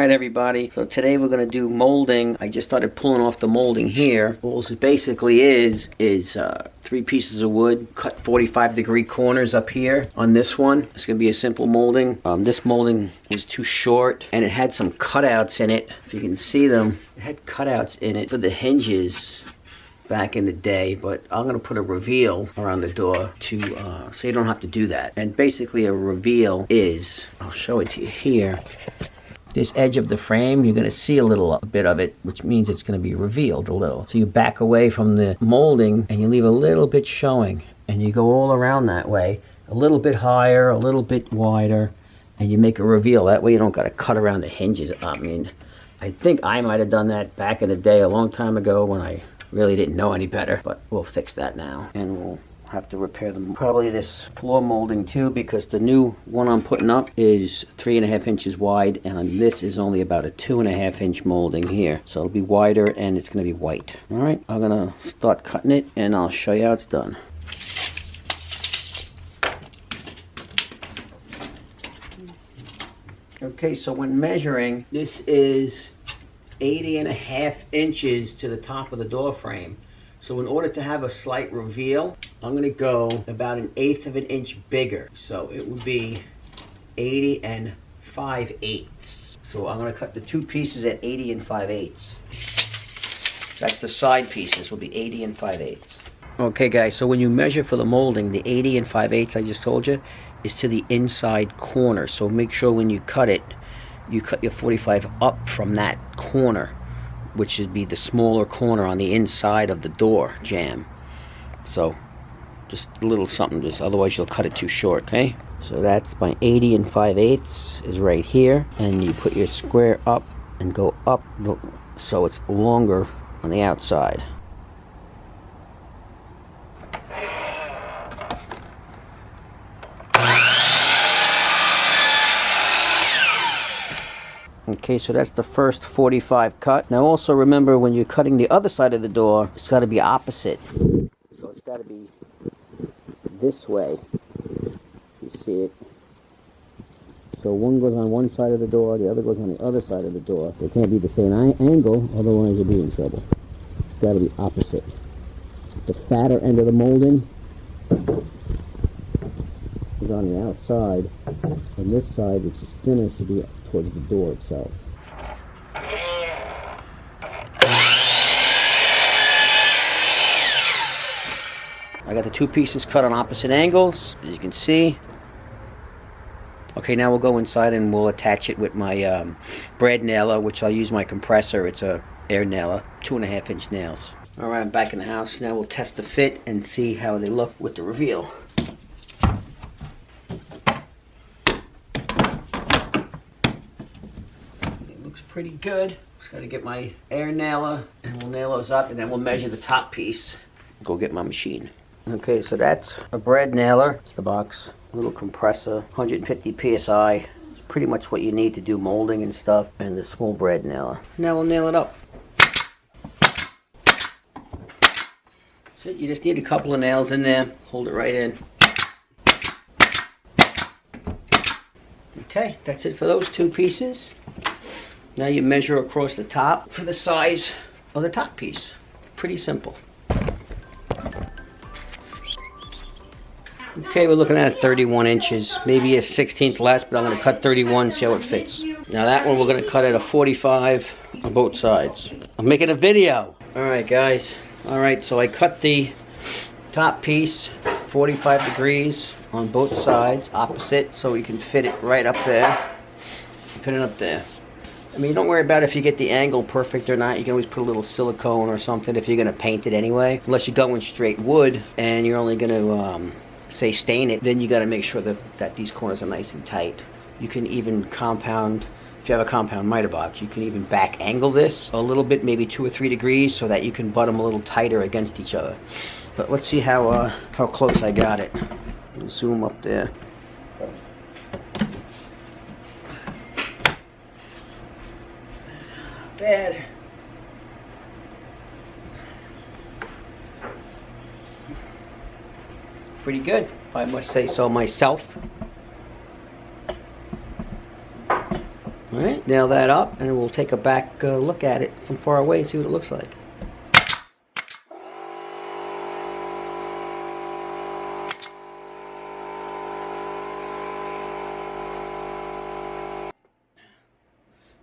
Alright everybody, so today we're going to do molding. I just started pulling off the molding here. All this basically is 3 pieces of wood, cut 45-degree corners up here on this one. It's going to be a simple molding. This molding was too short and it had some cutouts in it. If you can see them, it had cutouts in it for the hinges back in the day, but I'm going to put a reveal around the door to so you don't have to do that. And basically a reveal is, I'll show it to you here. This edge of the frame, you're going to see a bit of it, which means it's going to be revealed a little. So you back away from the molding and you leave a little bit showing, and you go all around that way, a little bit higher, a little bit wider, and you make a reveal. That way you don't got to cut around the hinges. I mean, I think I might have done that back in the day a long time ago when I really didn't know any better, but we'll fix that now, and we'll have to repair them. Probably this floor molding too, because the new one I'm putting up is 3.5 inches wide, and this is only about a 2.5 inch molding here. So it'll be wider and it's going to be white. All right, I'm going to start cutting it and I'll show you how it's done. Okay, so when measuring, this is 80.5 inches to the top of the door frame. So in order to have a slight reveal, I'm going to go about 1/8 of an inch bigger. So it would be 80 5/8. So I'm going to cut the 2 pieces at 80 5/8. That's the side pieces, will be 80 5/8. Okay guys, so when you measure for the molding, the 80 5/8 I just told you is to the inside corner. So make sure when you cut it, you cut your 45 up from that corner, which would be the smaller corner on the inside of the door jamb. So just a little something, just otherwise you'll cut it too short. Okay, so that's my 80 5/8 is right here, and you put your square up and go up so it's longer on the outside. Okay, so that's the first 45 cut. Now also remember, when you're cutting the other side of the door, it's got to be opposite. So it's got to be this way. You see it? So one goes on one side of the door, the other goes on the other side of the door. They can't be the same angle, otherwise you'll be in trouble. It's got to be opposite. The fatter end of the molding is on the outside, and this side, which is thinner, should be towards the door itself. I got the 2 pieces cut on opposite angles, as you can see. Okay, now we'll go inside and we'll attach it with my brad nailer, which I'll use my compressor. It's a air nailer, 2.5 inch nails. Alright, I'm back in the house. Now we'll test the fit and see how they look with the reveal. Pretty good. Just got to get my air nailer and we'll nail those up, and then we'll measure the top piece. Go get my machine. Okay, so that's a brad nailer. It's the box. A little compressor, 150 psi. It's pretty much what you need to do molding and stuff, and the small brad nailer. Now we'll nail it up. So you just need a couple of nails in there. Hold it right in. Okay, that's it for those 2 pieces. Now you measure across the top for the size of the top piece. Pretty simple. Okay, we're looking at 31 inches, maybe a 1/16 less, but I'm going to cut 31, see how it fits. Now that one we're going to cut at a 45 on both sides. I'm making a video. Alright guys, alright, so I cut the top piece 45 degrees on both sides, opposite, so we can fit it right up there. Put it up there. I mean, don't worry about if you get the angle perfect or not. You can always put a little silicone or something if you're going to paint it anyway. Unless you're going straight wood and you're only going to, say, stain it, then you got to make sure that these corners are nice and tight. You can even compound, if you have a compound miter box, you can even back angle this a little bit, maybe 2 or 3 degrees, so that you can butt them a little tighter against each other. But let's see how close I got it. Zoom up there. Bad. Pretty good, if I must say so myself. All right, nail that up, and we'll take a back look at it from far away and see what it looks like.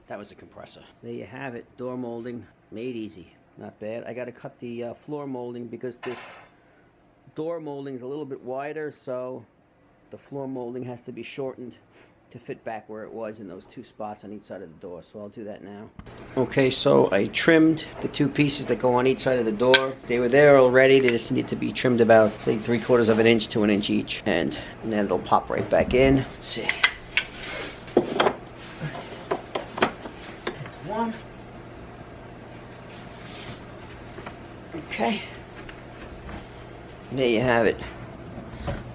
That was a compressor. There you have it, door molding, made easy. Not bad. I got to cut the floor molding because this door molding is a little bit wider, so the floor molding has to be shortened to fit back where it was in those two spots on each side of the door. So I'll do that now. Okay, so I trimmed the two pieces that go on each side of the door. They were there already. They just need to be trimmed about, say, 3/4 of an inch to an inch each. And then it'll pop right back in. Let's see. One. Okay. There you have it.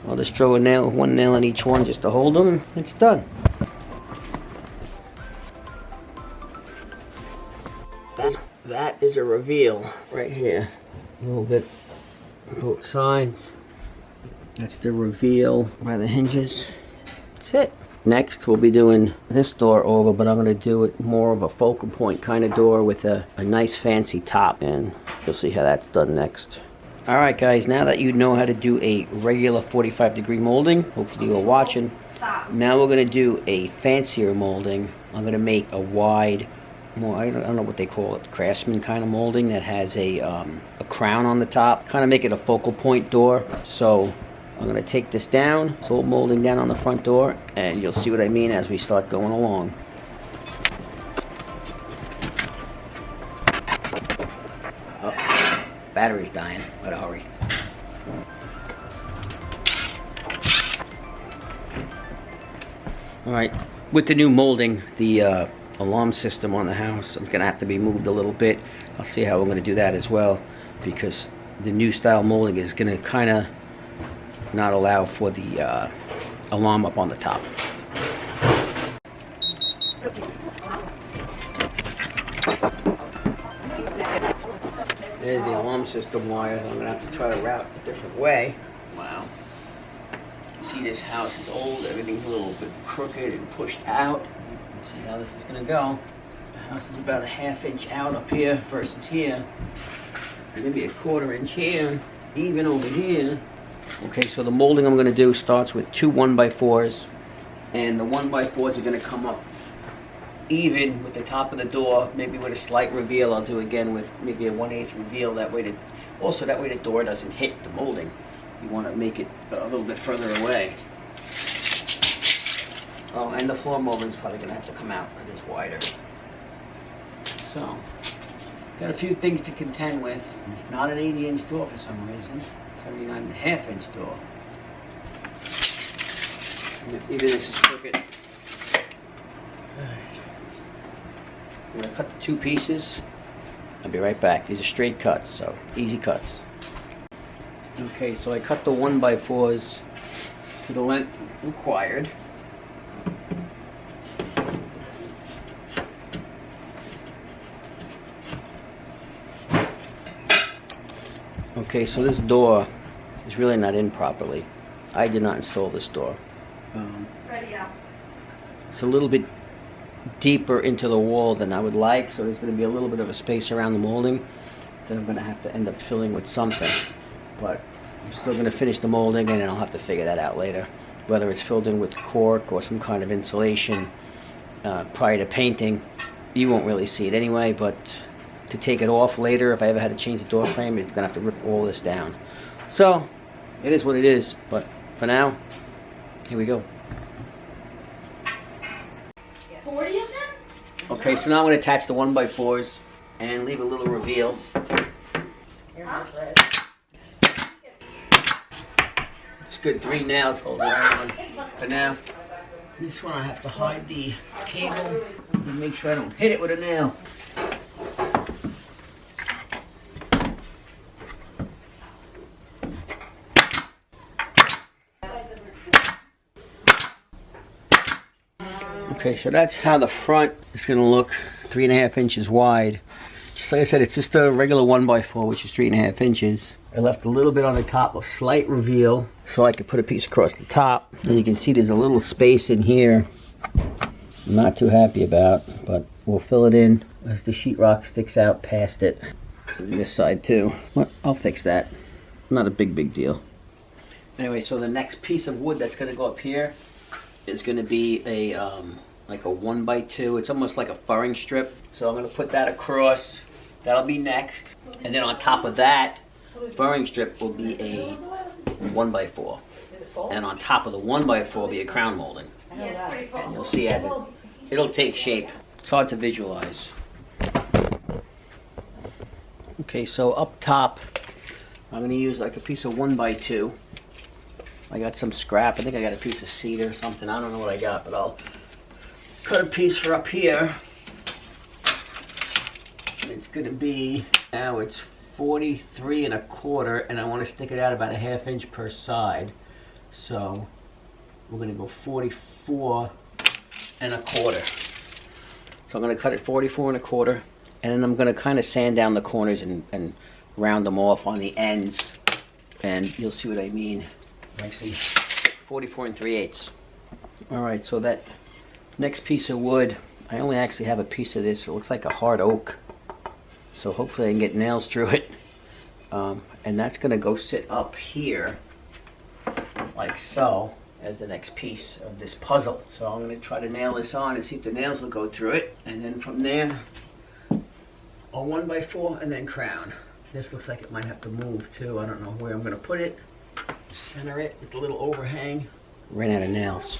I'll just throw one nail in each one just to hold them. It's done. That is a reveal right here. A little bit both sides. That's the reveal by the hinges. That's it. Next, we'll be doing this door over, but I'm going to do it more of a focal point kind of door with a nice fancy top, and you'll see how that's done next. Alright guys, now that you know how to do a regular 45-degree molding, hopefully you're watching, now we're going to do a fancier molding. I'm going to make a wide, more, I don't know what they call it, Craftsman kind of molding that has a crown on the top. Kind of make it a focal point door. So I'm going to take this down, it's all molding down on the front door, and you'll see what I mean as we start going along. Oh, battery's dying, gotta hurry. Alright, with the new molding, the alarm system on the house, I'm going to have to be moved a little bit. I'll see how we're going to do that as well, because the new style molding is going to kind of not allow for the alarm up on the top. There's the alarm system wire. I'm going to have to try to route a different way. Wow. You see, this house is old. Everything's a little bit crooked and pushed out. Let's see how this is going to go. The house is about a ½ inch out up here versus here. Maybe a 1/4 inch here. Even over here. Okay, so the molding I'm going to do starts with 2 1x4s. And the 1x4s are going to come up even with the top of the door, maybe with a slight reveal. I'll do again with maybe a 1/8 reveal. That way, that way the door doesn't hit the molding. You want to make it a little bit further away. Oh, and the floor molding is probably going to have to come out because it's wider. So, got a few things to contend with. It's not an 80-inch door for some reason. 79.5-inch door. Even this is crooked. Alright. I'm going to cut the 2 pieces. I'll be right back. These are straight cuts, so easy cuts. Okay, so I cut the 1x4s to the length required. Okay, so this door is really not in properly. I did not install this door. It's a little bit deeper into the wall than I would like, so there's going to be a little bit of a space around the molding that I'm going to have to end up filling with something. But I'm still going to finish the molding, and then I'll have to figure that out later. Whether it's filled in with cork or some kind of insulation prior to painting, you won't really see it anyway, but to take it off later, if I ever had to change the door frame, it's going to have to rip all this down. So, it is what it is, but for now, here we go. 40 of them? Okay, so now I'm going to attach the 1x4s and leave a little reveal. It's good, 3 nails hold it on for now. This one I have to hide the cable and make sure I don't hit it with a nail. Okay, so that's how the front is going to look, 3.5 inches wide. Just like I said, it's just a regular 1x4, which is 3.5 inches. I left a little bit on the top, a slight reveal, so I could put a piece across the top. And you can see there's a little space in here I'm not too happy about, but we'll fill it in as the sheetrock sticks out past it. And this side too. Well, I'll fix that. Not a big deal. Anyway, so the next piece of wood that's gonna go up here is gonna be a like a 1x2. It's almost like a furring strip. So I'm gonna put that across. That'll be next. And then on top of that furring strip will be a 1x4. And on top of the 1x4 will be a crown molding. And you'll see as it'll take shape. It's hard to visualize. Okay, so up top, I'm going to use like a piece of 1x2. I got some scrap. I think I got a piece of cedar or something. I don't know what I got, but I'll cut a piece for up here. It's going to be, now it's 43 1/4, and I want to stick it out about a 1/2 inch per side. So we're going to go 44 1/4. So I'm going to cut it 44 1/4. And then I'm going to kind of sand down the corners and round them off on the ends. And you'll see what I mean. Actually, 44 3/8. Alright, so that next piece of wood, I only actually have a piece of this. It looks like a hard oak. So hopefully I can get nails through it. And that's going to go sit up here, like so, as the next piece of this puzzle. So I'm going to try to nail this on and see if the nails will go through it. And then from there, a 1x4 and then crown. This looks like it might have to move too. I don't know where I'm going to put it. Center it with the little overhang. Ran out of nails.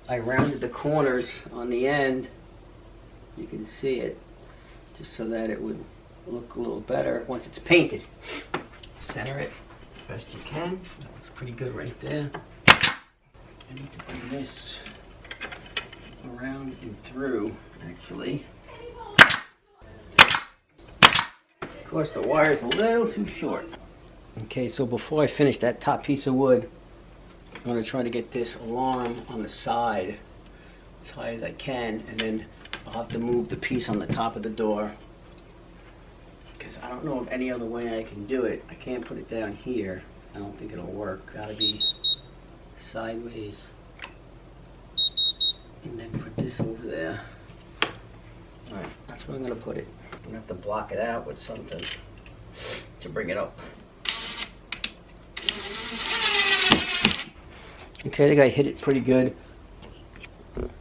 I rounded the corners on the end. You can see it, just so that it would look a little better once it's painted. Center it best you can. That looks pretty good right there. I need to bring this around and through, actually. Of course, the wire's a little too short. Okay, so before I finish that top piece of wood, I'm going to try to get this alarm on the side as high as I can, and then I'll have to move the piece on the top of the door, because I don't know of any other way I can do it. I can't put it down here. I don't think it'll work. Gotta be sideways. And then put this over there. Alright, that's where I'm going to put it. I'm going to have to block it out with something to bring it up. Okay, I think I hit it pretty good.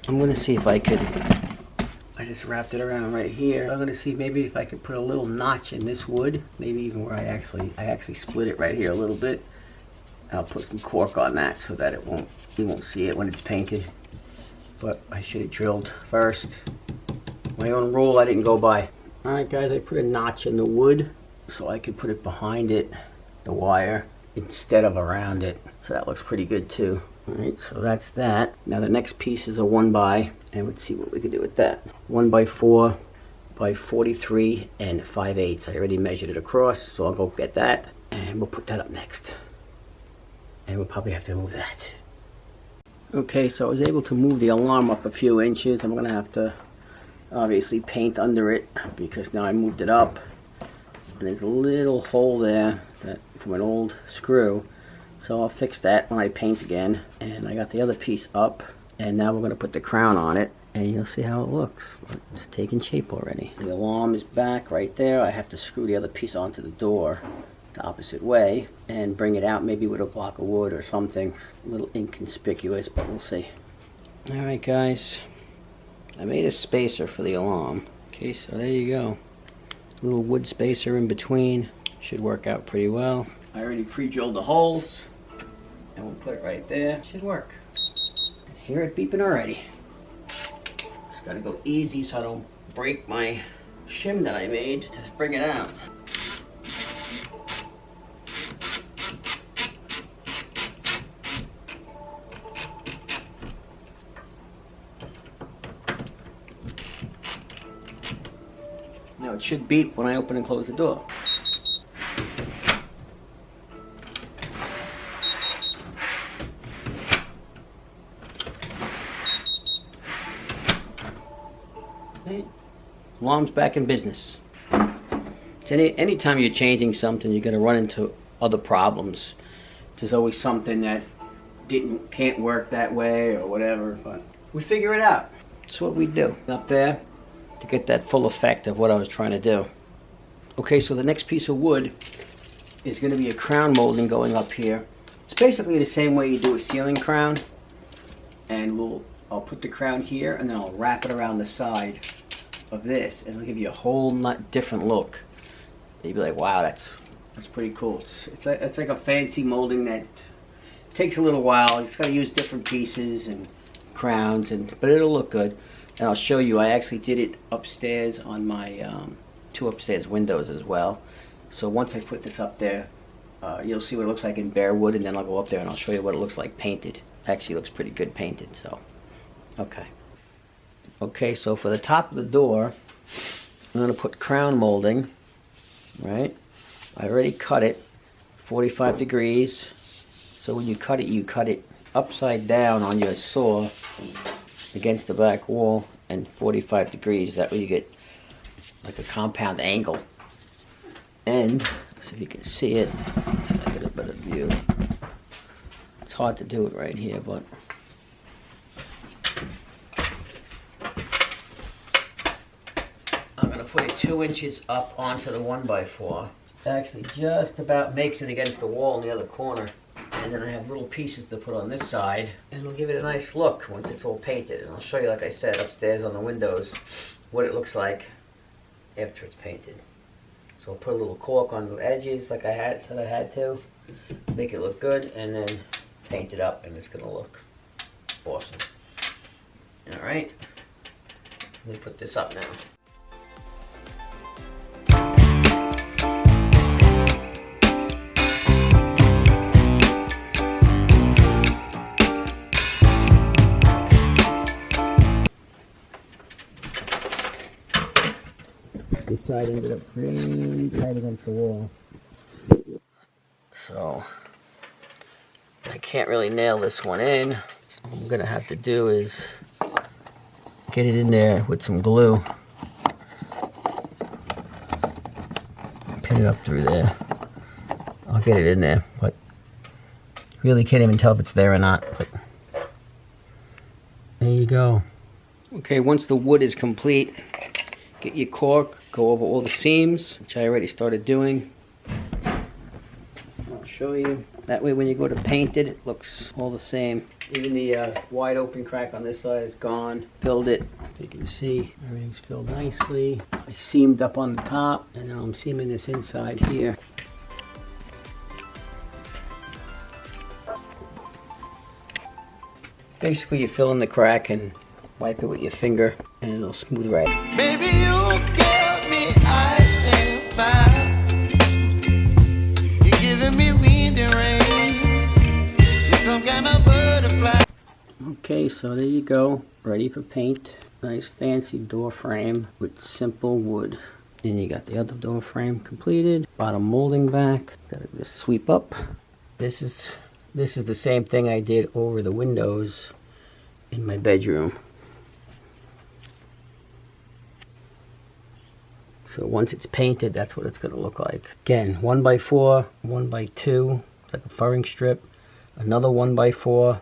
I'm going to see if I could, I just wrapped it around right here. I'm going to see maybe if I could put a little notch in this wood, maybe even where I actually split it right here a little bit. I'll put some cork on that so that you won't see it when it's painted. But I should have drilled first. My own rule I didn't go by. Alright guys, I put a notch in the wood so I could put it behind it, the wire, instead of around it. So that looks pretty good too. Alright, so that's that. Now the next piece is a 1x, and let's see what we can do with that. 1x4 by 43 5/8. I already measured it across, so I'll go get that, and we'll put that up next. And we'll probably have to move that. Okay, so I was able to move the alarm up a few inches. I'm going to have to obviously paint under it because now I moved it up. And there's a little hole there from an old screw. So I'll fix that when I paint again. And I got the other piece up. And now we're going to put the crown on it. And you'll see how it looks. It's taking shape already. The alarm is back right there. I have to screw the other piece onto the door the opposite way and bring it out maybe with a block of wood or something. A little inconspicuous, but we'll see. Alright guys, I made a spacer for the alarm. Okay, so there you go. A little wood spacer in between. Should work out pretty well. I already pre-drilled the holes and we'll put it right there. Should work. Hear it beeping already. Just gotta go easy so I don't break my shim that I made to bring it out. Now it should beep when I open and close the door. Okay. Alarm's back in business. Anytime you're changing something, you're going to run into other problems. There's always something that can't work that way or whatever, but we figure it out. That's what we do up there to get that full effect of what I was trying to do. Okay, so the next piece of wood is going to be a crown molding going up here. It's basically the same way you do a ceiling crown, and I'll put the crown here and then I'll wrap it around the side of this, and it'll give you a whole different look. You'll be like, wow, that's pretty cool. It's like a fancy molding that takes a little while. You just got to use different pieces and crowns, but it'll look good. And I'll show you, I actually did it upstairs on my 2 upstairs windows as well. So once I put this up there, you'll see what it looks like in bare wood, and then I'll go up there and I'll show you what it looks like painted. Actually looks pretty good painted, so okay. Okay, so for the top of the door, I'm going to put crown molding, right? I already cut it 45 degrees. So when you cut it upside down on your saw against the back wall and 45 degrees. That way you get like a compound angle. And so if you can see it, if I get a better view. It's hard to do it right here, but I'm going to put it 2 inches up onto the 1x4. Actually just about makes it against the wall in the other corner. And then I have little pieces to put on this side, and it'll give it a nice look once it's all painted. And I'll show you, like I said, upstairs on the windows, what it looks like after it's painted. So I'll put a little caulk on the edges like I said I had to, make it look good, and then paint it up, and it's going to look awesome. Alright, let me put this up now. This side ended up pretty tight against the wall. So I can't really nail this one in. What I'm gonna have to do is get it in there with some glue. Pin it up through there. I'll get it in there, but really can't even tell if it's there or not. But there you go. Okay, once the wood is complete, get your caulk, go over all the seams, which I already started doing. I'll show you. That way when you go to paint it, it looks all the same. Even the wide open crack on this side is gone. Filled it. You can see everything's filled nicely. I seamed up on the top, and now I'm seaming this inside here. Basically you fill in the crack and wipe it with your finger, and it'll smooth right. Baby, you give me ice and fire. You're giving me wind and rain. You're some kind of butterfly. Okay, so there you go. Ready for paint. Nice fancy door frame with simple wood. Then you got the other door frame completed. Bottom molding back. Gotta just sweep up. This is the same thing I did over the windows in my bedroom. So once it's painted, that's what it's going to look like. Again, 1x4, 1x2, it's like a furring strip, another 1x4,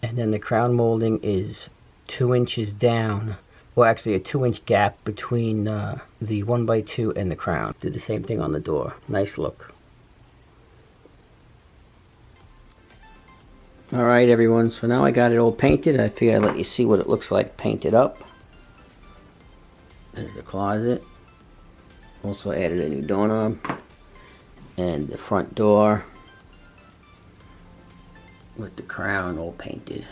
and then the crown molding is 2 inches down, or actually a 2-inch gap between the 1x2 and the crown. Did the same thing on the door. Nice look. Alright everyone, so now I got it all painted. I figured I'd let you see what it looks like painted up. There's the closet. Also added a new doorknob and the front door with the crown all painted.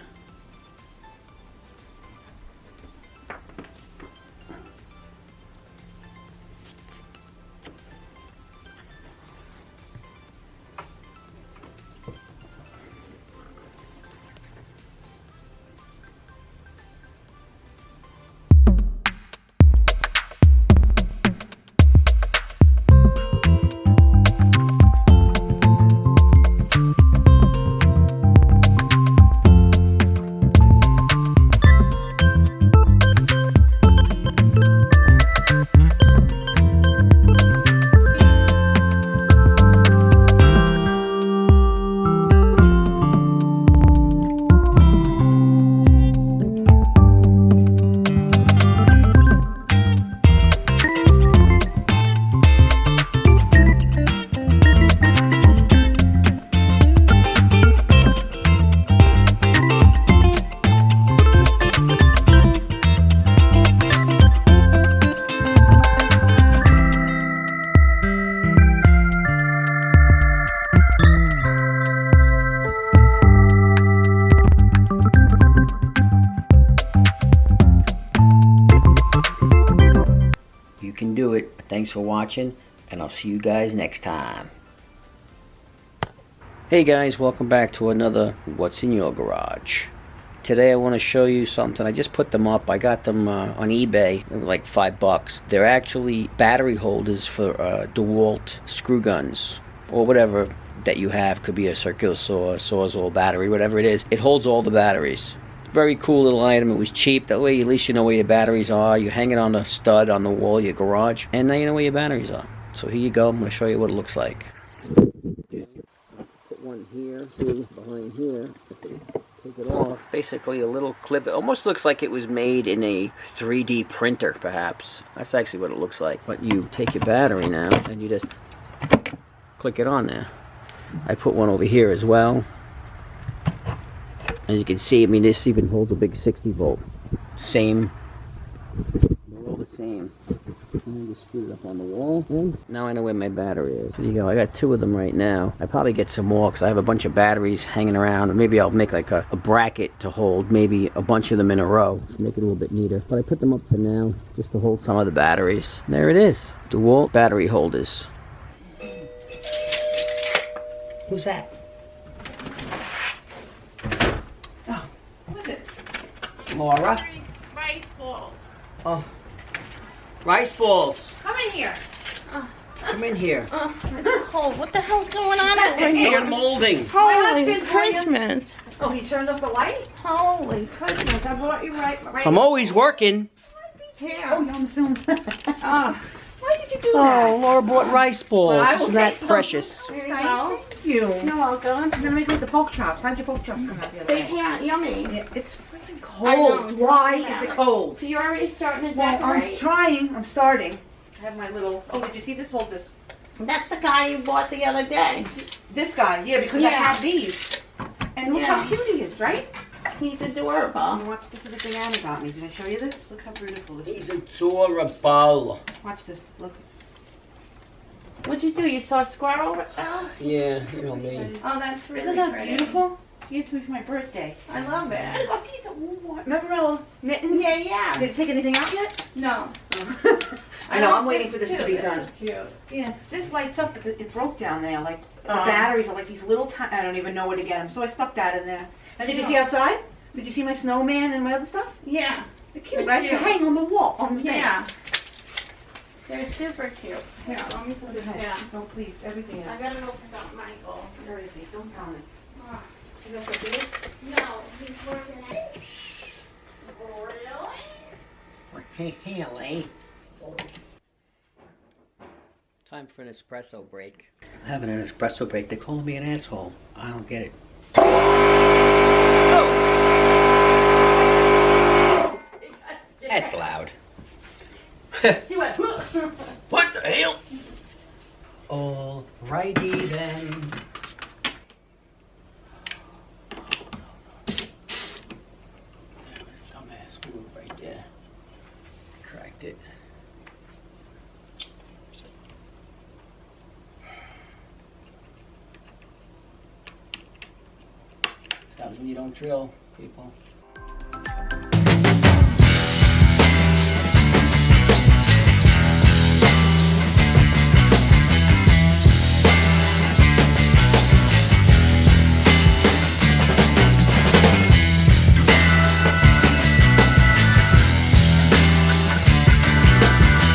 Thanks for watching, and I'll see you guys next time. Hey guys, welcome back to another What's in Your Garage. Today I want to show you something. I just put them up. I got them on eBay. They were like $5. They're actually battery holders for DeWalt screw guns or whatever that you have. Could be a circular saw, Sawzall battery, whatever it is. It holds all the batteries. Very cool little item. It was cheap. That way at least you know where your batteries are. You hang it on a stud on the wall of your garage, and now you know where your batteries are. So here you go. I'm going to show you what it looks like. Put one here, see, behind here. Take it off. Basically a little clip. It almost looks like it was made in a 3D printer, perhaps. That's actually what it looks like. But you take your battery now, and you just click it on there. I put one over here as well. As you can see, I mean, this even holds a big 60 volt. Same. They're all the same. And I just screwed it up on the wall. And now I know where my battery is. There you go. I got 2 of them right now. I probably get some more because I have a bunch of batteries hanging around. Or maybe I'll make like a bracket to hold maybe a bunch of them in a row to make it a little bit neater. But I put them up for now just to hold some of the batteries. And there it is. DeWalt battery holders. Who's that? Laura? Rice balls. Oh. Rice balls. Come in here. Come in here. It's cold. What the hell's going on over here? You're molding. Holy Christmas. Oh, he turned off the light? Holy Christmas. I brought you right I'm always working. here. Oh, you're on the film. Why did you do Oh, that? Laura bought rice balls. Well, I will Isn't that take them. precious? There you Nice, go. thank you. You're welcome. I'm gonna make with the pork chops. How'd your pork chops come out the other They day? can't. Yummy. Yeah, it's freaking I know, cold. tell Why me is about it it. cold? So you're already starting to Well, I'm decorate? trying. I'm starting. I have my little. Oh, did you see this? Hold this. That's the guy you bought the other day. This guy, yeah, because I Yeah. have these. And look Yeah. how cute he is, right? He's adorable. And watch this is the thing Anna got me. Did I show you this? Look how beautiful this He's is. adorable. Watch this. Look. What'd you do? You saw a squirrel? Oh, Yeah, you know me. that's really Isn't that pretty. beautiful? She gave it to me for my birthday. I love it. Oh, these are warm. Remember our mittens? Yeah. Did you take anything out yet? No. I know, I'm waiting for this to be done. This is cute. Yeah, this lights up, but it broke down there. Like, the Oh. batteries are like these little tiny, I don't even know where to get them. So I stuck that in there. And did you Yeah. see outside? Did you see my snowman and my other stuff? Yeah. They're cute, They're right? To cute. hang on the wall, on the thing. Yeah. They're super cute. Here, let me put this down. Oh, please, everything I is. gotta open up Michael. Where is he? Don't tell me. Oh. You got the big? No, he's working at it. Really? Haley. Time for an espresso break. I'm having an espresso break. They're calling me an asshole. I don't get it. Oh! That's loud. He went, What the hell? Alrighty then. That was a dumbass screw right there. Cracked it. This happens when you don't drill, people.